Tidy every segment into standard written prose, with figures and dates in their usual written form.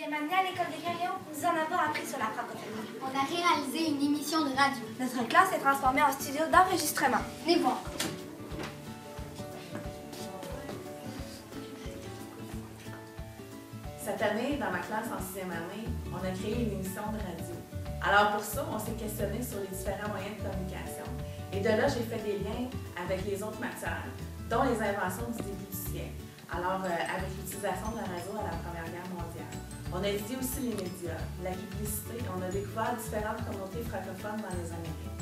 sixième année à l'école des Carillons, nous en avons appris sur la francophonie. On a réalisé une émission de radio. Notre classe est transformée en studio d'enregistrement. Venez voir. Cette année, dans ma classe en sixième année, on a créé une émission de radio. Alors pour ça, on s'est questionné sur les différents moyens de communication. Et de là, j'ai fait des liens avec les autres matières, dont les inventions du début du siècle. Alors, avec l'utilisation de la radio à la Première Guerre mondiale. On a étudié aussi les médias, la publicité, on a découvert différentes communautés francophones dans les Amériques.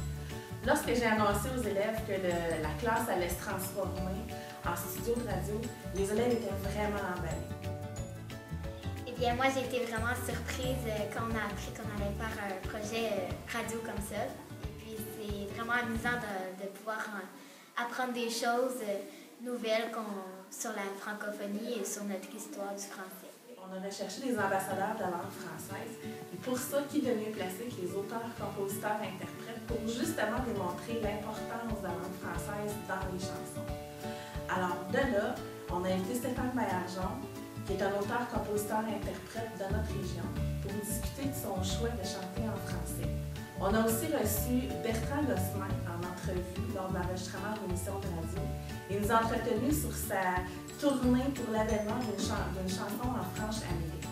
Lorsque j'ai annoncé aux élèves que la classe allait se transformer en studio de radio, les élèves étaient vraiment emballés. Eh bien, moi, j'ai été vraiment surprise quand on a appris qu'on allait faire un projet radio comme ça. Et puis, c'est vraiment amusant de pouvoir apprendre des choses nouvelles sur la francophonie et sur notre histoire du français. On a recherché des ambassadeurs de la langue française. Et pour ça, qui de mieux placé que les auteurs, compositeurs, interprètes pour justement démontrer l'importance de la langue française dans les chansons. Alors, de là, on a invité Stéphane Baillargeon, qui est un auteur, compositeur et interprète de notre région, pour discuter de son choix de chanter en français. On a aussi reçu Bertrand Gosselin en entrevue lors de l'enregistrement de l'émission de radio. Il nous a entretenu sur sa tournée pour l'avènement d'une chanson en Franche-Amérique.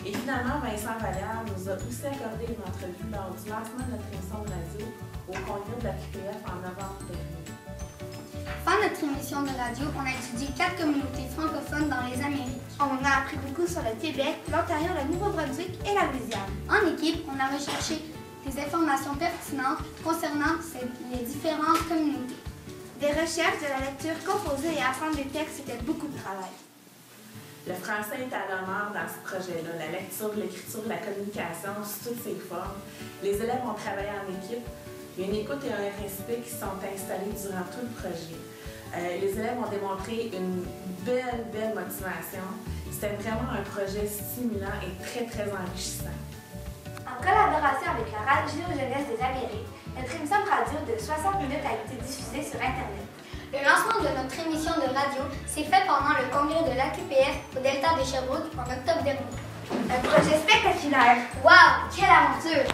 Et finalement, Vincent Vallière nous a aussi accordé une entrevue lors du lancement de notre émission de radio au congrès de la QPF en novembre dernier. Pendant notre émission de radio, on a étudié 4 communautés francophones dans les Amériques. On a appris beaucoup sur le Québec, l'Ontario, le Nouveau-Brunswick et la Louisiane. En équipe, on a recherché des informations pertinentes concernant les différentes communautés. Des recherches, de la lecture, composer et apprendre des textes, c'était beaucoup de travail. Le français est à l'honneur dans ce projet-là. La lecture, l'écriture, la communication, sous toutes ses formes. Les élèves ont travaillé en équipe. Il y a une écoute et un respect qui sont installés durant tout le projet. Les élèves ont démontré une belle motivation. C'était vraiment un projet stimulant et très enrichissant. En collaboration avec la Radio Jeunesse des Amériques, notre émission de radio de 60 minutes a été diffusée sur Internet. Le lancement de notre émission de radio s'est fait pendant le congrès de l'AQPF au Delta de Sherbrooke en octobre dernier. Un projet spectaculaire! Wow! Quelle aventure!